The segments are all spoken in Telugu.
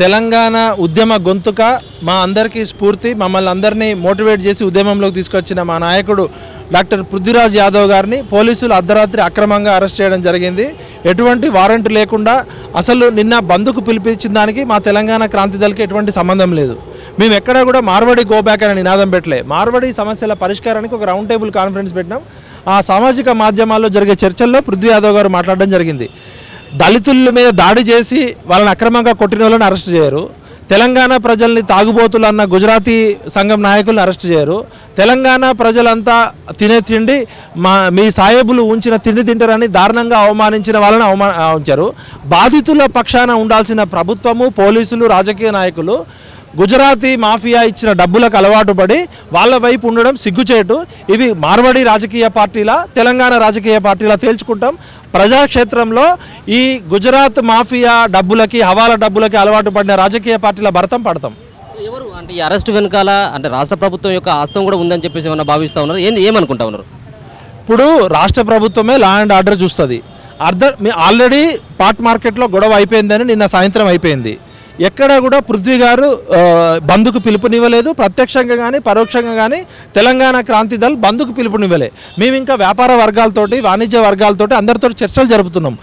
తెలంగాణ ఉద్యమ గొంతుక మా అందరికీ స్ఫూర్తి, మమ్మల్ని అందరినీ మోటివేట్ చేసి ఉద్యమంలోకి తీసుకొచ్చిన మా నాయకుడు డాక్టర్ పృథ్వీరాజ్ యాదవ్ గారిని పోలీసులు అర్ధరాత్రి అక్రమంగా అరెస్ట్ చేయడం జరిగింది. ఎటువంటి వారెంట్ లేకుండా అసలు నిన్న బంద్కు పిలిపించిన దానికి మా తెలంగాణ క్రాంతి దళకి ఎటువంటి సంబంధం లేదు. మేము ఎక్కడా కూడా మార్వాడి గో బ్యాక్ అనే నినాదం పెట్టలే. మార్వాడి సమస్యల పరిష్కారానికి ఒక రౌండ్ టేబుల్ కాన్ఫరెన్స్ పెట్టినాం. ఆ సామాజిక మాధ్యమాల్లో జరిగే చర్చల్లో పృథ్వీ యాదవ్ గారు మాట్లాడడం జరిగింది. దళితుల మీద దాడి చేసి వాళ్ళని అక్రమంగా కొట్టిన వాళ్ళని అరెస్ట్ చేయరు, తెలంగాణ ప్రజల్ని తాగుబోతులు అన్న గుజరాతీ సంఘం నాయకులను అరెస్ట్ చేయరు, తెలంగాణ ప్రజలంతా తినే తిండి మీ సాహెబులు ఉంచిన తిండి తింటారని దారుణంగా అవమానించిన వాళ్ళని ఉంచారు. బాధితుల పక్షాన ఉండాల్సిన ప్రభుత్వము, పోలీసులు, రాజకీయ నాయకులు గుజరాతీ మాఫియా ఇచ్చిన డబ్బులకు అలవాటు పడి వాళ్ళ వైపు ఉండడం సిగ్గుచేటు. ఇవి మార్వాడి రాజకీయ పార్టీల, తెలంగాణ రాజకీయ పార్టీల తేల్చుకుంటాం. ప్రజాక్షేత్రంలో ఈ గుజరాత్ మాఫియా డబ్బులకి, హవాలా డబ్బులకి అలవాటు పడిన రాజకీయ పార్టీల భరతం పడతాం. ఎవరు అంటే ఈ అరెస్ట్ వెనకాల అంటే రాష్ట్ర ప్రభుత్వం యొక్క ఆస్తం కూడా ఉందని చెప్పేసి ఏమన్నా భావిస్తూ ఉన్నారు? ఏమనుకుంటా ఉన్నారు? ఇప్పుడు రాష్ట్ర ప్రభుత్వమే లా అండ్ ఆర్డర్ చూస్తుంది. ఆల్రెడీ పాట్ మార్కెట్లో గొడవ అయిపోయిందని నిన్న సాయంత్రం అయిపోయింది. ఎక్కడ కూడా పృథ్వీ గారు బంద్కు పిలుపునివ్వలేదు. ప్రత్యక్షంగా కానీ పరోక్షంగా కానీ తెలంగాణ క్రాంతి దళ్ బంద్కు పిలుపునివ్వలే. మేము ఇంకా వ్యాపార వర్గాలతోటి, వాణిజ్య వర్గాలతోటి అందరితో చర్చలు జరుపుతున్నాం.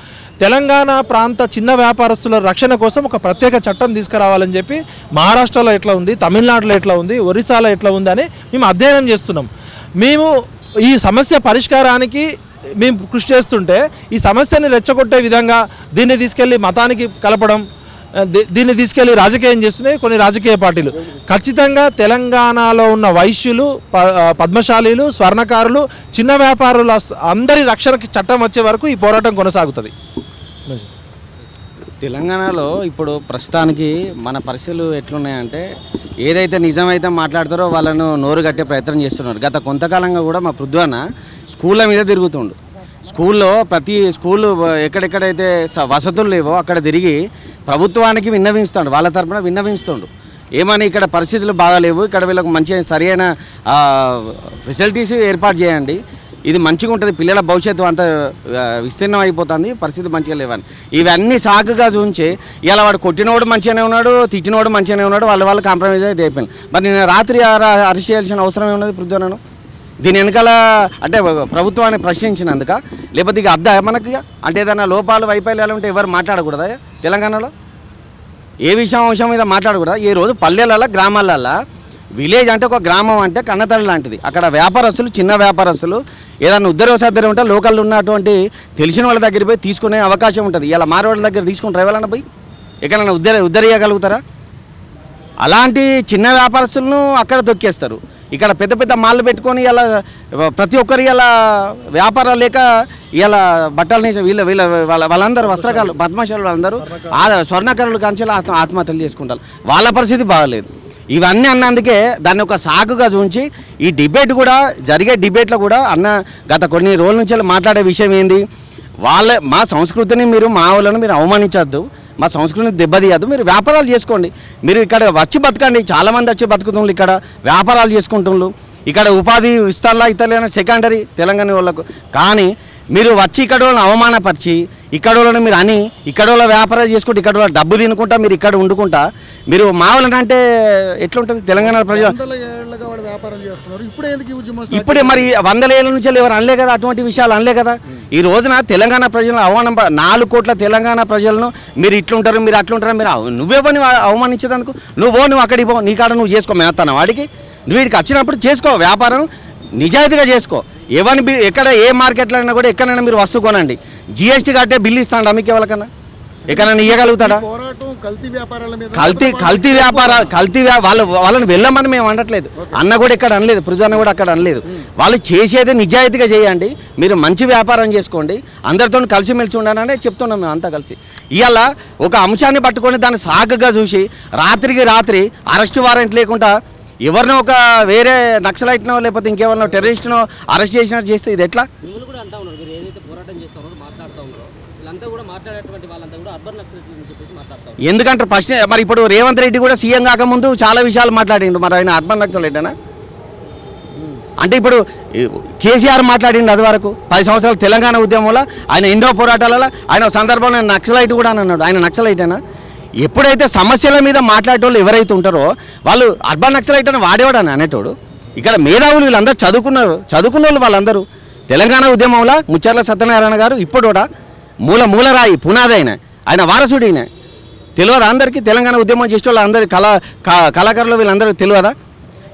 తెలంగాణ ప్రాంత చిన్న వ్యాపారస్తుల రక్షణ కోసం ఒక ప్రత్యేక చట్టం తీసుకురావాలని చెప్పి మహారాష్ట్రలో ఎట్లా ఉంది, తమిళనాడులో ఎట్లా ఉంది, ఒరిస్సాలో ఎట్లా ఉంది అని మేము అధ్యయనం చేస్తున్నాం. మేము ఈ సమస్య పరిష్కారానికి మేము కృషి చేస్తుంటే ఈ సమస్యని రెచ్చగొట్టే విధంగా దీన్ని తీసుకెళ్ళి మతానికి కలపడం, దీన్ని తీసుకెళ్లి రాజకీయం చేస్తున్నాయి కొన్ని రాజకీయ పార్టీలు. ఖచ్చితంగా తెలంగాణలో ఉన్న వైశ్యులు, పద్మశాలీలు, స్వర్ణకారులు, చిన్న వ్యాపారుల అందరి రక్షణకి చట్టం వచ్చే వరకు ఈ పోరాటం కొనసాగుతుంది. తెలంగాణలో ఇప్పుడు ప్రస్తుతానికి మన పరిస్థితులు ఎట్లున్నాయంటే ఏదైతే నిజమైతే మాట్లాడతారో వాళ్ళను నోరు కట్టే ప్రయత్నం చేస్తున్నారు. గత కొంతకాలంగా కూడా మా పృథ్వన్న స్కూళ్ళ మీద తిరుగుతుండు. స్కూల్లో ప్రతి స్కూలు ఎక్కడెక్కడైతే వసతులు లేవో అక్కడ తిరిగి ప్రభుత్వానికి విన్నవిస్తాడు, వాళ్ళ తరఫున విన్నవిస్తుండు. ఏమని ఇక్కడ పరిస్థితులు బాగాలేవు, ఇక్కడ వీళ్ళకు మంచి సరైన ఫెసిలిటీస్ ఏర్పాటు చేయండి, ఇది మంచిగా ఉంటుంది, పిల్లల భవిష్యత్తు అంత విస్తీర్ణం అయిపోతుంది, పరిస్థితి మంచిగా లేవని ఇవన్నీ సాగుగా చూంచి ఇలా వాడు కొట్టినోడు మంచిగానే ఉన్నాడు, తిట్టినోడు మంచిగానే ఉన్నాడు, వాళ్ళు కాంప్రమైజ్ అయితే అయిపోయింది. మరి నేను రాత్రి అరెస్ట్ చేయాల్సిన అవసరం ఏమున్నది పృథ్వీను? దీని వెనకాల అంటే ప్రభుత్వాన్ని ప్రశ్నించినందుక, లేకపోతే ఇక అద్దా మనకి అంటే ఏదైనా లోపాలు వైఫల్యాలు ఉంటే ఎవరు మాట్లాడకూడదా తెలంగాణలో? ఏ అంశం మీద మాట్లాడకూడదా? ఈ రోజు పల్లెలలో, గ్రామాలలో, విలేజ్ అంటే ఒక గ్రామం అంటే కన్నతల్లి లాంటిది. అక్కడ వ్యాపారస్తులు, చిన్న వ్యాపారస్తులు ఏదైనా ఉద్దరవసద్దరి ఉంటే లోకల్లో ఉన్నటువంటి తెలిసిన వాళ్ళ దగ్గర పోయి తీసుకునే అవకాశం ఉంటుంది. ఇలా మారవాళ్ళ దగ్గర తీసుకుంటారు, ఎవరైనా పోయి ఎక్కడైనా ఉద్ధరించగలుగుతారా? అలాంటి చిన్న వ్యాపారస్తులను అక్కడ తొక్కేస్తారు. ఇక్కడ పెద్ద పెద్ద మాళ్ళు పెట్టుకొని ఇలా ప్రతి ఒక్కరు ఇలా వ్యాపారాలు లేక ఇలా బట్టలని వాళ్ళందరూ వస్త్రకారులు, పద్మశాలు వాళ్ళందరూ స్వర్ణకారులు కాంచెలు ఆత్మహత్యలు చేసుకుంటారు. వాళ్ళ పరిస్థితి బాగలేదు. ఇవన్నీ అన్నందుకే దాన్ని ఒక సాకుగా చూంచి ఈ డిబేట్ కూడా జరిగే డిబేట్లో కూడా గత కొన్ని రోజుల నుంచి మాట్లాడే విషయం ఏంది, మా సంస్కృతిని మీరు, మా వాళ్ళని మీరు అవమానించద్దు, మా సంస్కృతిని దెబ్బతీయద్దు, మీరు వ్యాపారాలు చేసుకోండి, మీరు ఇక్కడ వచ్చి బతకండి. చాలామంది వచ్చి బతుకుతుండ్రు, ఇక్కడ వ్యాపారాలు చేసుకుంటుండ్రు, ఇక్కడ ఉపాధి ఇస్తారా ఇతరులైనా సెకండరీ తెలంగాణ వాళ్ళకు. కానీ మీరు వచ్చి ఇక్కడ వాళ్ళని అవమానపరిచి, ఇక్కడ వాళ్ళని మీరు అని, ఇక్కడ వాళ్ళ వ్యాపారాలు చేసుకుంటే, ఇక్కడ వాళ్ళ డబ్బు తినుకుంటా మీరు ఇక్కడ వండుకుంటా మీరు మా వాళ్ళని అంటే ఎట్లుంటుంది? తెలంగాణ ప్రజలు ఇప్పుడే మరి 100 ఏళ్ళ నుంచి ఎవరు అనలే కదా, అటువంటి విషయాలు అనలే కదా. ఈ రోజున తెలంగాణ ప్రజలను అవమానం 4 కోట్ల తెలంగాణ ప్రజలను మీరు ఇట్లుంటారు, మీరు అట్లుంటారు, మీరు నువ్వేవని అవమానించేందుకు నువ్వు అక్కడికి పో, నీ కాడ నువ్వు చేసుకో, మేస్తాను వాడికి నువ్వు వీడికి వచ్చినప్పుడు చేసుకో, వ్యాపారం నిజాయితీగా చేసుకో. ఎక్కడ ఏ మార్కెట్లో అయినా కూడా ఎక్కడైనా మీరు వస్తువు కొనండి, GST కట్టే బిల్లు ఇస్తాడు మీకు ఎవరికన్నా, ఎక్కడైనా ఇవ్వగలుగుతాడా? కల్తీ వ్యాపారాలు వాళ్ళని వెళ్ళమని మేము అనట్లేదు, అన్న కూడా ఇక్కడ అనలేదు, పృథ్వన్న కూడా అక్కడ అనలేదు. వాళ్ళు చేసేది నిజాయితీగా చేయండి, మీరు మంచి వ్యాపారం చేసుకోండి, అందరితో కలిసిమెలిసి ఉండాలని చెప్తున్నాం మేము అంతా కలిసి. ఇవాళ ఒక అంశాన్ని పట్టుకొని దాన్ని సాగుగా చూసి రాత్రికి రాత్రి అరెస్ట్ వారెంట్ లేకుండా ఎవరినో ఒక వేరే నక్సలైట్నో లేకపోతే ఇంకెవరినో టెర్రరిస్ట్నో అరెస్ట్ చేసినట్టు చేస్తే ఇది ఎట్లా? ఎందుకంటే ఫస్ట్ మరి ఇప్పుడు రేవంత్ రెడ్డి కూడా సీఎం కాకముందు చాలా విషయాలు మాట్లాడిండు, మరి ఆయన అర్బన్ నక్సలైటేనా? అంటే ఇప్పుడు కేసీఆర్ మాట్లాడిండు అది వరకు 10 సంవత్సరాలు తెలంగాణ ఉద్యమంలో ఆయన ఎన్నో పోరాటాలలో ఆయన సందర్భంలో నక్సలైట్ కూడా అని అన్నాడు, ఆయన నక్సలైటేనా? ఎప్పుడైతే సమస్యల మీద మాట్లాడేటోళ్ళు ఎవరైతే ఉంటారో వాళ్ళు అర్బన్ నక్సలైట్ అని వాడేవాడని అనేటోడు. ఇక్కడ మేధావులు వీళ్ళందరూ చదువుకున్న వాళ్ళు వాళ్ళందరూ తెలంగాణ ఉద్యమంలో ముచ్చర్ల సత్యనారాయణ గారు ఇప్పుడు కూడా మూలరాయి పునాది ఆయన వారసుడు ఈయన. తెలియదా అందరికీ? తెలంగాణ ఉద్యమం చేసే వాళ్ళు అందరి కళాకారులు వీళ్ళందరూ తెలియదా?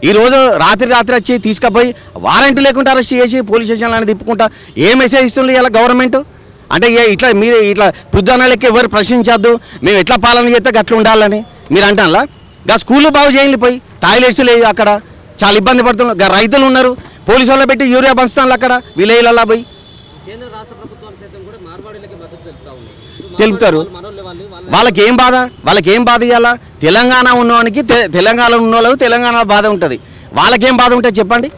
ఈరోజు రాత్రి వచ్చి తీసుకుపోయి వారంటీ లేకుండా అరెస్ట్ చేసి పోలీస్ స్టేషన్లను తిప్పుకుంటా ఏ మెసేజ్ ఇస్తుంది ఇలా గవర్నమెంట్? అంటే ఇట్లా మీరు ఇట్లా పృథ్వనాలకి ఎవరు ప్రశ్నించద్దు, మేము ఎట్లా పాలన చేస్తే అట్లా ఉండాలని మీరు అంటారా? గా స్కూళ్ళు బాగు చేయండి, పోయి టాయిలెట్స్ లేవు అక్కడ, చాలా ఇబ్బంది పడుతున్నారు. గా రైతులు ఉన్నారు, పోలీసు వాళ్ళు పెట్టి యూరియా పంచుతాను అక్కడ విలేజ్లలో పోయి తెలుపుతారు. వాళ్ళకేం బాధ ఇవ్వాలా? తెలంగాణ ఉన్నవానికి తెలంగాణ ఉన్న వాళ్ళకు తెలంగాణ బాధ ఉంటుంది. వాళ్ళకేం బాధ ఉంటుంది చెప్పండి?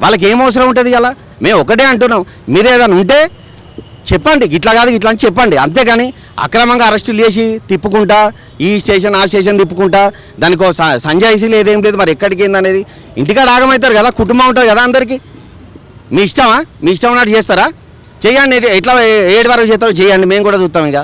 వాళ్ళకి ఏం అవసరం ఉంటుంది? ఇలా మేము ఒకటే అంటున్నాం, మీరు ఏదైనా ఉంటే చెప్పండి, ఇట్లా కాదు ఇట్లా అని చెప్పండి. అంతేగాని అక్రమంగా అరెస్టులు చేసి తిప్పుకుంటా ఈ స్టేషన్ ఆ స్టేషన్ తిప్పుకుంటా దానికి సంజాయిషీ లేదేం లేదు. మరి ఎక్కడికి ఏందనేది ఇంటికాడ ఆగమవుతారు కదా, కుటుంబం ఉంటుంది కదా అందరికీ. మీ ఇష్టమా? మీ ఇష్టం ఉన్నట్టు చేస్తారా? చేయండి, ఎట్లా 7 వరకు చేస్తారో చేయండి, మేము కూడా చూస్తాం. ఇక